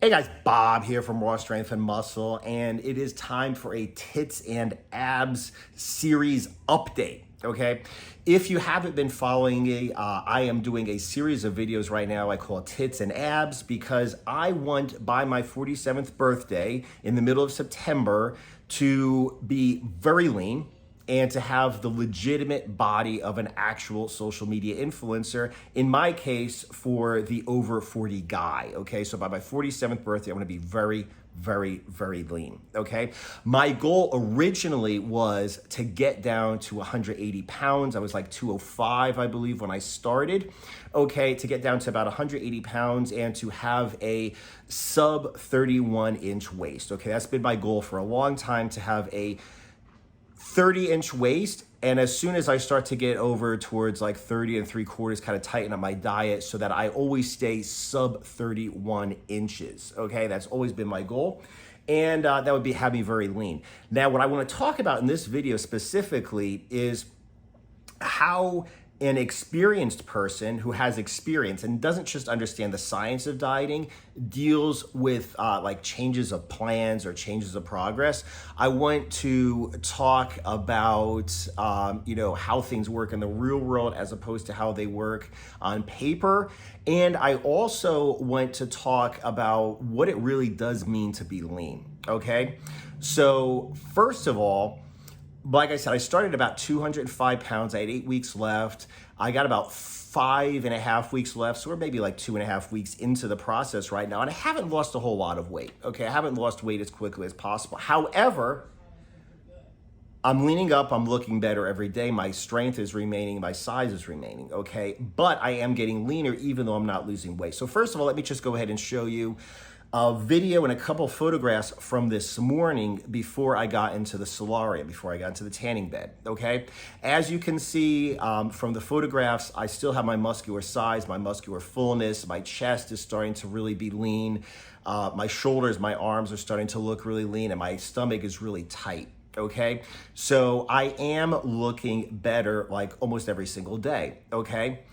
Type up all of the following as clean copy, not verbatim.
Hey guys, Bob here from Raw Strength and Muscle, and it is time for a Tits and Abs series update, okay? If you haven't been following me, I am doing a series of videos right now I call Tits and Abs because I want, by my 47th birthday in the middle of September, to be very lean and to have the legitimate body of an actual social media influencer, in my case, for the over 40 guy, okay? So by my 47th birthday, I'm gonna be very, very lean, okay? My goal originally was to get down to 180 pounds. I was like 205, I believe, when I started, okay? To get down to about 180 pounds and to have a sub 31-inch waist, okay? That's been my goal for a long time, to have a 30-inch waist, and as soon as I start to get over towards like 30 and 3/4, kind of tighten up my diet so that I always stay sub 31 inches, okay? That's always been my goal, and that would have me very lean. Now, what I want to talk about in this video specifically is how an experienced person who has experience and doesn't just understand the science of dieting deals with like changes of plans or changes of progress. I want to talk about how things work in the real world as opposed to how they work on paper. And I also want to talk about what it really does mean to be lean, okay? So first of all, like I said, I started about 205 pounds. I had 8 weeks left. I got about 5.5 weeks left. So we're maybe like 2.5 weeks into the process right now. And I haven't lost a whole lot of weight. Okay, I haven't lost weight as quickly as possible. However, I'm leaning up, I'm looking better every day. My strength is remaining, my size is remaining, okay? But I am getting leaner even though I'm not losing weight. So first of all, let me just go ahead and show you a video and a couple photographs from this morning before I got into the solarium, before I got into the tanning bed, okay? As you can see from the photographs, I still have my muscular size, my muscular fullness, my chest is starting to really be lean, my shoulders, my arms are starting to look really lean, and my stomach is really tight, okay? So I am looking better like almost every single day, okay?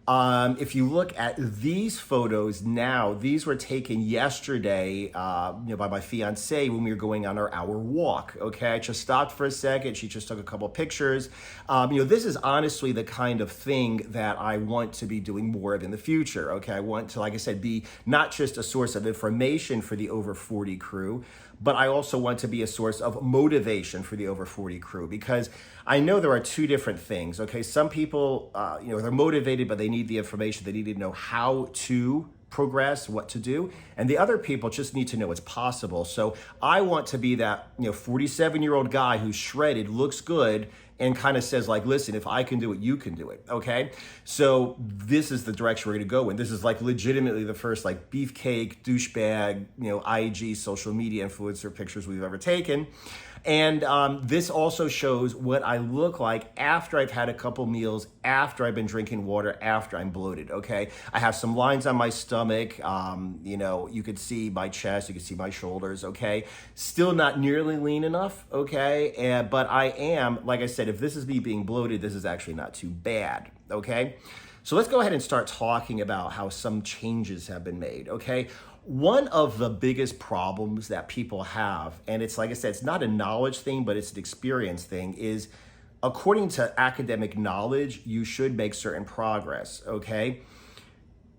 If you look at these photos now, these were taken yesterday, by my fiance when we were going on our hour walk. Okay, I just stopped for a second. She just took a couple pictures. This is honestly the kind of thing that I want to be doing more of in the future. Okay, I want to, like I said, be not just a source of information for the over 40 crew, but I also want to be a source of motivation for the over 40 crew, because I know there are two different things, okay? Some people, they're motivated, but they need the information. They need to know how to progress, what to do. And the other people just need to know it's possible. So I want to be that, 47-year-old guy who's shredded, looks good, and kind of says like, listen, if I can do it, you can do it, okay? So this is the direction we're gonna go in. This is like legitimately the first like beefcake, douchebag, IG social media influencer pictures we've ever taken. And this also shows what I look like after I've had a couple meals, after I've been drinking water, after I'm bloated, okay? I have some lines on my stomach. You could see my chest, you could see my shoulders, okay? Still not nearly lean enough, okay? But I am, like I said, if this is me being bloated, this is actually not too bad, okay? So let's go ahead and start talking about how some changes have been made, okay? One of the biggest problems that people have, and it's like I said, it's not a knowledge thing, but it's an experience thing, is according to academic knowledge, you should make certain progress, okay?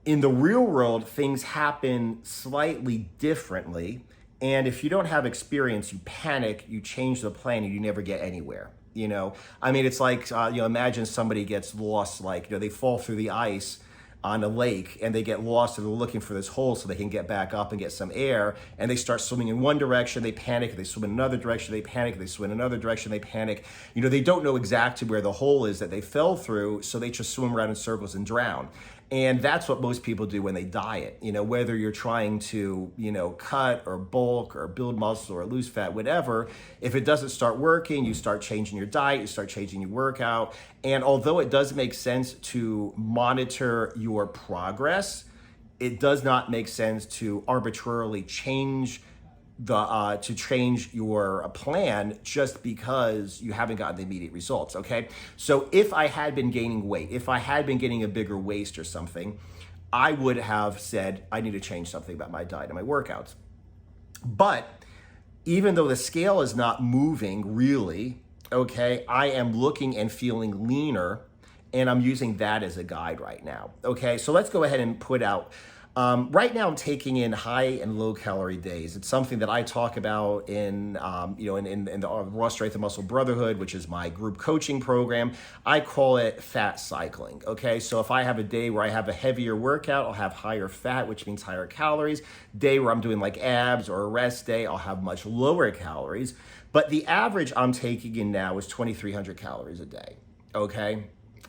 In the real world, things happen slightly differently. And if you don't have experience, you panic, you change the plan, and you never get anywhere. It's like, imagine somebody gets lost, they fall through the ice on a lake and they get lost and they're looking for this hole so they can get back up and get some air, and they start swimming in one direction, they panic, they swim in another direction, they panic, they swim in another direction, they panic. They don't know exactly where the hole is that they fell through, so they just swim around in circles and drown. And that's what most people do when they diet, whether you're trying to, cut or bulk or build muscle or lose fat, whatever. If it doesn't start working, you start changing your diet, you start changing your workout. And although it does make sense to monitor your progress, it does not make sense to arbitrarily change your plan just because you haven't gotten the immediate results, okay? So if I had been gaining weight, if I had been getting a bigger waist or something, I would have said, I need to change something about my diet and my workouts. But even though the scale is not moving really, okay, I am looking and feeling leaner, and I'm using that as a guide right now. Okay, so let's go ahead and put out. Right now, I'm taking in high and low calorie days. It's something that I talk about in the Raw Strength and Muscle Brotherhood, which is my group coaching program. I call it fat cycling. Okay, so if I have a day where I have a heavier workout, I'll have higher fat, which means higher calories. Day where I'm doing like abs or a rest day, I'll have much lower calories. But the average I'm taking in now is 2,300 calories a day. Okay,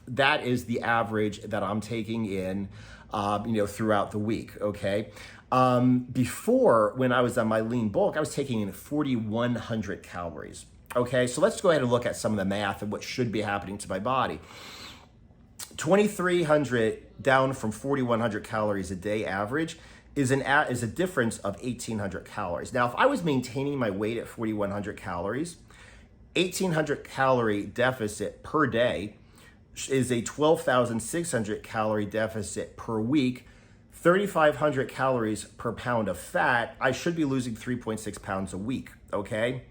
that is the average that I'm taking in. Throughout the week, okay? Before, when I was on my lean bulk, I was taking in 4,100 calories, okay? So let's go ahead and look at some of the math of what should be happening to my body. 2,300 down from 4,100 calories a day average is a difference of 1,800 calories. Now, if I was maintaining my weight at 4,100 calories, 1,800 calorie deficit per day is a 12,600 calorie deficit per week, 3,500 calories per pound of fat. I should be losing 3.6 pounds a week, okay?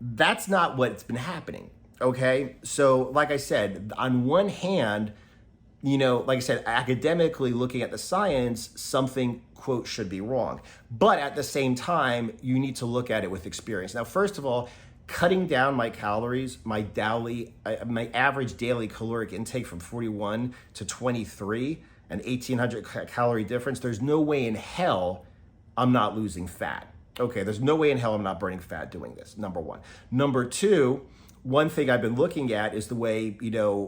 That's not what's been happening, okay? So like I said, on one hand, like I said, academically looking at the science, something, quote, should be wrong. But at the same time, you need to look at it with experience. Now, first of all, cutting down my calories, my average daily caloric intake from 41 to 23, an 1,800 calorie difference, there's no way in hell I'm not losing fat. Okay, there's no way in hell I'm not burning fat doing this, number one. Number two, one thing I've been looking at is the way,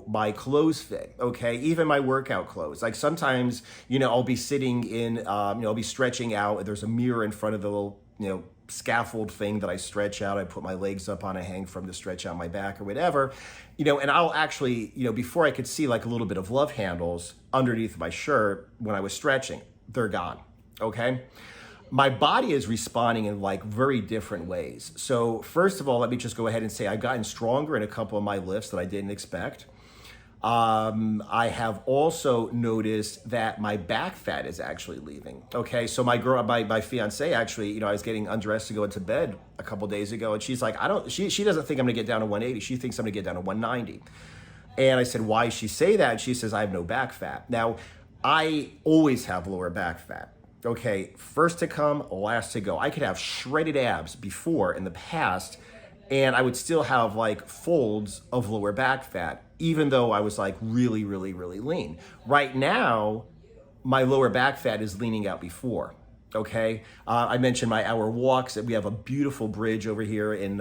my clothes fit, okay? Even my workout clothes. Like sometimes, I'll be sitting in, I'll be stretching out, there's a mirror in front of the little, scaffold thing that I stretch out. I put my legs up on a hang from to stretch out my back or whatever, and I'll actually, before I could see like a little bit of love handles underneath my shirt when I was stretching, they're gone, okay? My body is responding in like very different ways. So first of all, let me just go ahead and say I've gotten stronger in a couple of my lifts that I didn't expect. I have also noticed that my back fat is actually leaving. Okay, so my fiance actually, I was getting undressed to go into bed a couple days ago, and she's like, she doesn't think I'm gonna get down to 180. She thinks I'm gonna get down to 190. And I said, why does she say that? And she says, I have no back fat. Now, I always have lower back fat. Okay, first to come, last to go. I could have shredded abs before in the past, and I would still have like folds of lower back fat, even though I was like really, really, really lean. Right now, my lower back fat is leaning out before, okay? I mentioned our walks. We have a beautiful bridge over here in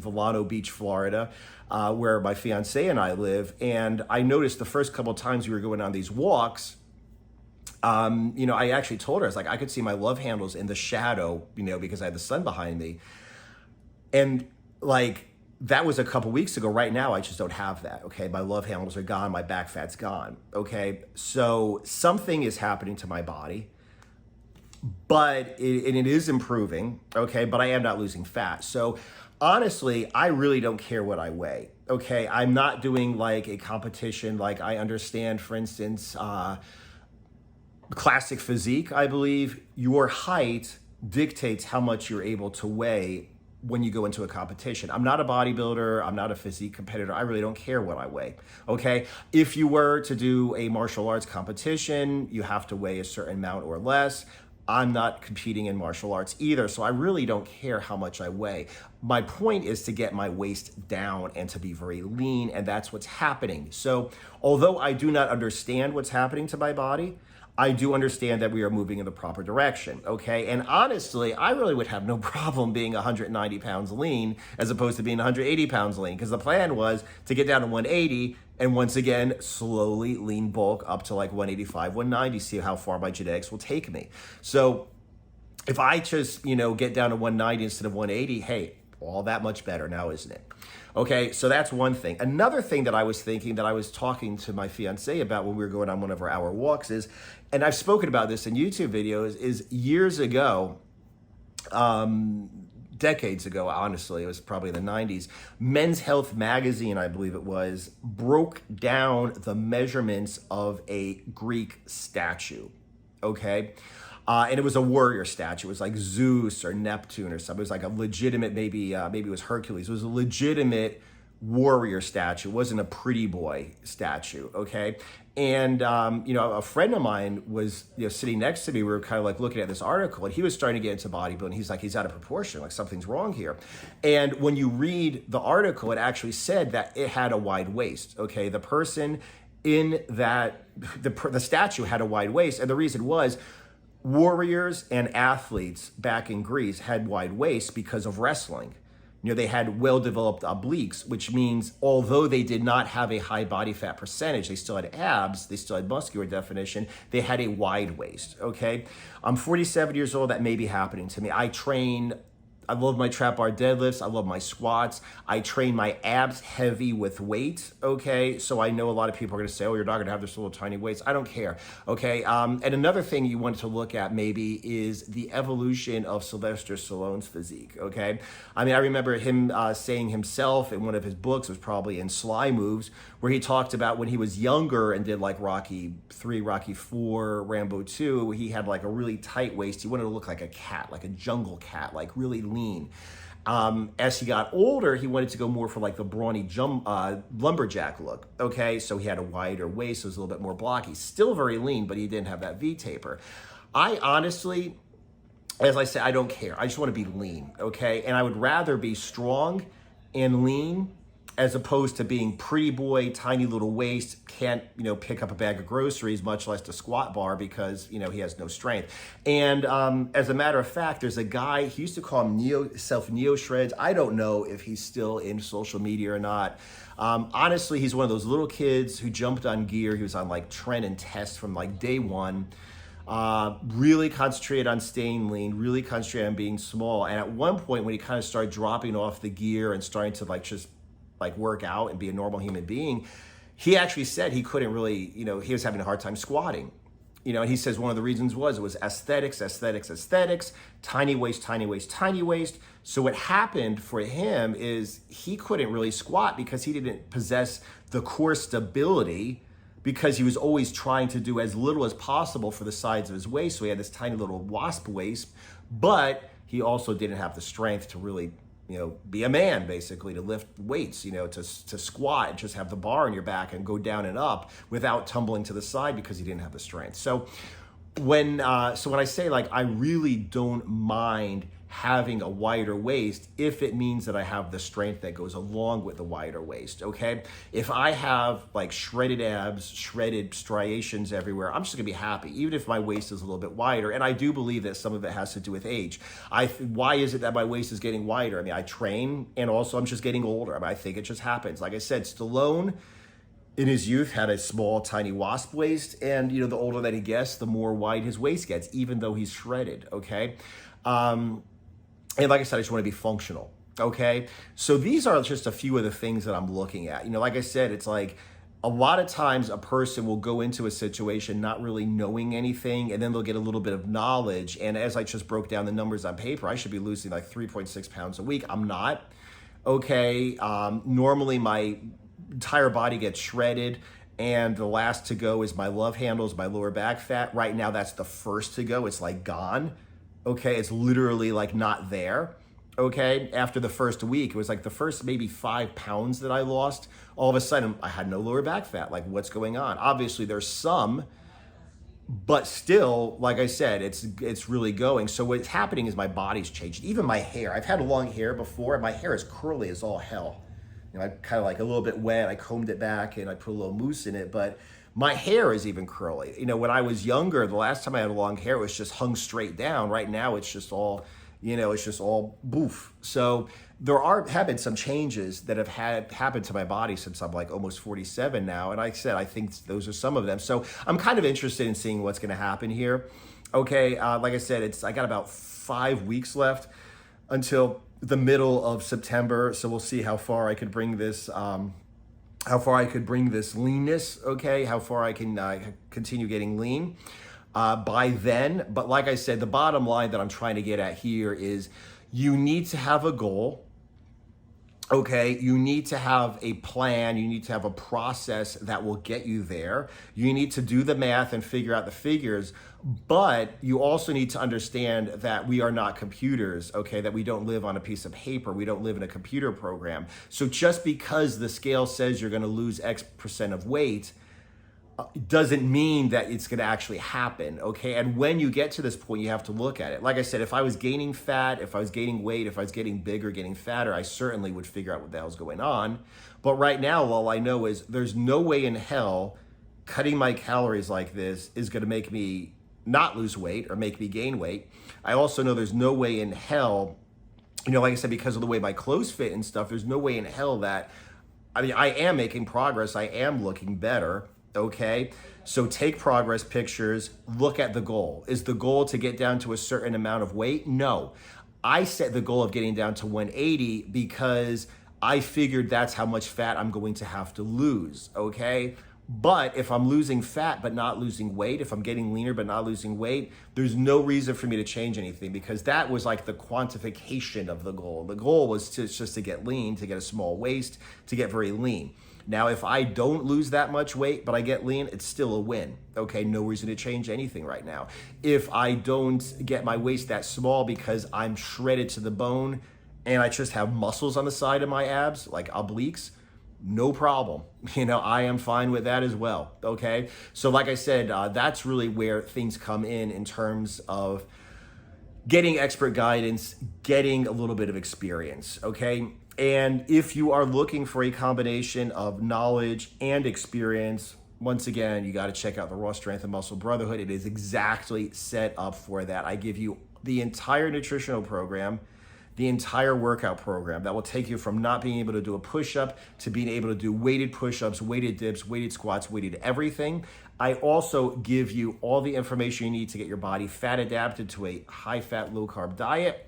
Volcano Beach, Florida, where my fiance and I live. And I noticed the first couple of times we were going on these walks, I actually told her, I was like, I could see my love handles in the shadow, because I had the sun behind me. And like, that was a couple weeks ago. Right now, I just don't have that, okay? My love handles are gone, my back fat's gone, okay? So something is happening to my body, but it is improving, okay? But I am not losing fat. So honestly, I really don't care what I weigh, okay? I'm not doing like a competition. Like I understand, for instance, classic physique, I believe your height dictates how much you're able to weigh when you go into a competition. I'm not a bodybuilder. I'm not a physique competitor. I really don't care what I weigh, okay? If you were to do a martial arts competition, you have to weigh a certain amount or less. I'm not competing in martial arts either, so I really don't care how much I weigh. My point is to get my waist down and to be very lean, and that's what's happening. So although I do not understand what's happening to my body, I do understand that we are moving in the proper direction, okay? And honestly, I really would have no problem being 190 pounds lean as opposed to being 180 pounds lean, because the plan was to get down to 180 and once again, slowly lean bulk up to like 185, 190, see how far my genetics will take me. So if I just, get down to 190 instead of 180, hey, all that much better now, isn't it? Okay, so that's one thing. Another thing that I was thinking, that I was talking to my fiance about when we were going on one of our hour walks is, and I've spoken about this in YouTube videos, is years ago, decades ago, honestly, it was probably in the 90s, Men's Health magazine, I believe it was, broke down the measurements of a Greek statue, okay? And it was a warrior statue. It was like Zeus or Neptune or something. It was like a legitimate, maybe it was Hercules. It was a legitimate warrior statue. It wasn't a pretty boy statue, okay? And, a friend of mine was, sitting next to me. We were kind of like looking at this article, and he was starting to get into bodybuilding. He's like, he's out of proportion, like something's wrong here. And when you read the article, it actually said that it had a wide waist, okay? The person in that, the statue had a wide waist, and the reason was, warriors and athletes back in Greece had wide waists because of wrestling. They had well-developed obliques, which means although they did not have a high body fat percentage, they still had abs, they still had muscular definition, they had a wide waist, okay? I'm 47 years old, that may be happening to me. I love my trap bar deadlifts. I love my squats. I train my abs heavy with weight, okay? So I know a lot of people are gonna say, oh, you're not gonna have this little tiny weights. I don't care, okay? And another thing you want to look at maybe is the evolution of Sylvester Stallone's physique, okay? I mean, I remember him saying himself in one of his books, it was probably in Sly Moves, where he talked about when he was younger and did like Rocky 3, Rocky 4, Rambo 2, he had like a really tight waist. He wanted to look like a cat, like a jungle cat, like really lean. As he got older, he wanted to go more for like the brawny lumberjack look, okay? So he had a wider waist, so it was a little bit more blocky. Still very lean, but he didn't have that V-taper. I honestly, as I said, I don't care. I just want to be lean, okay? And I would rather be strong and lean as opposed to being pretty boy, tiny little waist, can't, pick up a bag of groceries, much less the squat bar because, he has no strength. And as a matter of fact, there's a guy, he used to call himself Neo Shreds. I don't know if he's still in social media or not. Honestly, he's one of those little kids who jumped on gear. He was on like trend and test from like day one. Really concentrated on staying lean, really concentrated on being small. And at one point when he kind of started dropping off the gear and starting to just work out and be a normal human being, he actually said he couldn't really, he was having a hard time squatting. And he says one of the reasons was it was aesthetics, tiny waist, tiny waist, tiny waist. So what happened for him is he couldn't really squat because he didn't possess the core stability because he was always trying to do as little as possible for the sides of his waist. So he had this tiny little wasp waist, but he also didn't have the strength to really be a man, basically, to lift weights, to squat and just have the bar on your back and go down and up without tumbling to the side because he didn't have the strength. So when I say I really don't mind having a wider waist if it means that I have the strength that goes along with the wider waist, okay? If I have shredded abs, shredded striations everywhere, I'm just gonna be happy, even if my waist is a little bit wider. And I do believe that some of it has to do with age. Why is it that my waist is getting wider? I mean, I train and also I'm just getting older. I think it just happens. Like I said, Stallone in his youth had a small, tiny wasp waist, and the older that he gets, the more wide his waist gets, even though he's shredded, okay? And like I said, I just want to be functional, okay? So these are just a few of the things that I'm looking at. Like I said, it's like a lot of times a person will go into a situation not really knowing anything, and then they'll get a little bit of knowledge. And as I just broke down the numbers on paper, I should be losing 3.6 pounds a week. I'm not, okay? Normally my entire body gets shredded, and the last to go is my love handles, my lower back fat. Right now, that's the first to go. It's gone. Okay, it's literally not there, okay? After the first week, it was the first maybe 5 pounds that I lost. All of a sudden, I had no lower back fat. What's going on? Obviously, there's some, but still, like I said, it's really going. So what's happening is my body's changed. Even my hair. I've had long hair before, and my hair is curly as all hell. I kind of a little bit wet. I combed it back, and I put a little mousse in it, but my hair is even curly. When I was younger, the last time I had long hair, it was just hung straight down. Right now, it's just all, it's just all boof. So there have been some changes that have happened to my body since I'm almost 47 now. And like I said, I think those are some of them. So I'm kind of interested in seeing what's going to happen here. Okay, like I said, I got about 5 weeks left until the middle of September. So we'll see how far I could bring this leanness, okay? How far I can continue getting lean by then. But like I said, the bottom line that I'm trying to get at here is You need to have a goal. Okay, you need to have a plan. You need to have a process that will get you there. You need to do the math and figure out the figures, but you also need to understand that we are not computers, okay, that we don't live on a piece of paper. We don't live in a computer program. So just because the scale says you're going to lose X percent of weight, doesn't mean that it's going to actually happen, okay? And when you get to this point, you have to look at it. Like I said, if I was gaining fat, if I was gaining weight, if I was getting bigger, getting fatter, I certainly would figure out what the hell's going on. But right now, all I know is there's no way in hell cutting my calories like this is going to make me not lose weight or make me gain weight. I also know there's no way in hell, like I said, because of the way my clothes fit and stuff, there's no way in hell that, I am making progress. I am looking better. Okay, so take progress pictures, look at the goal. Is the goal to get down to a certain amount of weight? No. I set the goal of getting down to 180 because I figured that's how much fat I'm going to have to lose, okay? But if I'm losing fat but not losing weight, if I'm getting leaner but not losing weight, there's no reason for me to change anything because that was like the quantification of the goal. The goal was just to get lean, to get a small waist, to get very lean. Now, if I don't lose that much weight, but I get lean, it's still a win. Okay, no reason to change anything right now. If I don't get my waist that small because I'm shredded to the bone and I just have muscles on the side of my abs, like obliques, no problem. I am fine with that as well. Okay, so like I said, that's really where things come in terms of getting expert guidance, getting a little bit of experience, okay? And if you are looking for a combination of knowledge and experience, once again, you got to check out the Raw Strength and Muscle Brotherhood. It is exactly set up for that. I give you the entire nutritional program, the entire workout program that will take you from not being able to do a push-up to being able to do weighted push-ups, weighted dips, weighted squats, weighted everything. I also give you all the information you need to get your body fat adapted to a high-fat, low-carb diet,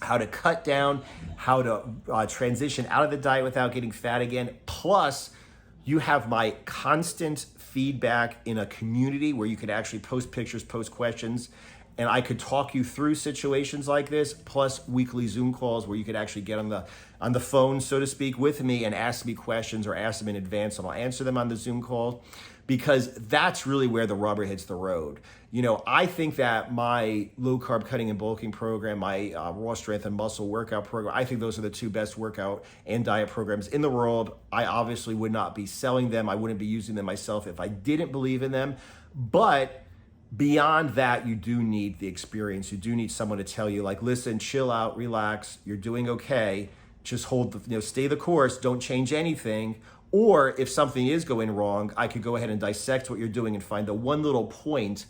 how to cut down, how to transition out of the diet without getting fat again. Plus, you have my constant feedback in a community where you could actually post pictures, post questions, and I could talk you through situations like this, plus weekly Zoom calls where you could actually get on the phone, so to speak, with me and ask me questions or ask them in advance, and I'll answer them on the Zoom call, because that's really where the rubber hits the road. I think that my low-carb cutting and bulking program, my Raw Strength and Muscle workout program, I think those are the two best workout and diet programs in the world. I obviously would not be selling them. I wouldn't be using them myself if I didn't believe in them. But beyond that, you do need the experience. You do need someone to tell you, like, listen, chill out, relax, you're doing okay. Just stay the course, don't change anything. Or if something is going wrong, I could go ahead and dissect what you're doing and find the one little point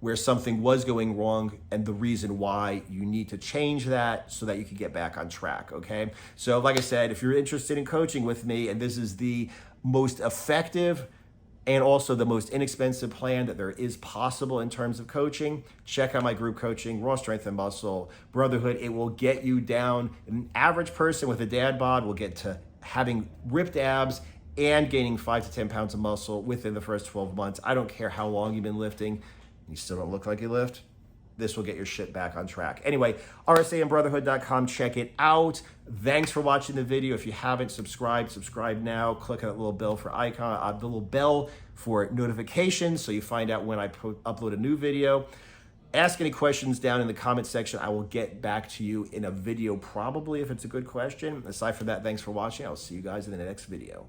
where something was going wrong and the reason why you need to change that so that you can get back on track, okay? So like I said, if you're interested in coaching with me, and this is the most effective and also the most inexpensive plan that there is possible in terms of coaching, check out my group coaching, Raw Strength and Muscle Brotherhood. It will get you down. An average person with a dad bod will get to having ripped abs and gaining 5 to 10 pounds of muscle within the first 12 months. I don't care how long you've been lifting. You still don't look like you lift. This will get your shit back on track. Anyway, rsambrotherhood.com, check it out. Thanks for watching the video. If you haven't subscribed, subscribe now. Click on that little bell for the little bell for notifications so you find out when I upload a new video. Ask any questions down in the comment section. I will get back to you in a video probably if it's a good question. Aside from that, thanks for watching. I'll see you guys in the next video.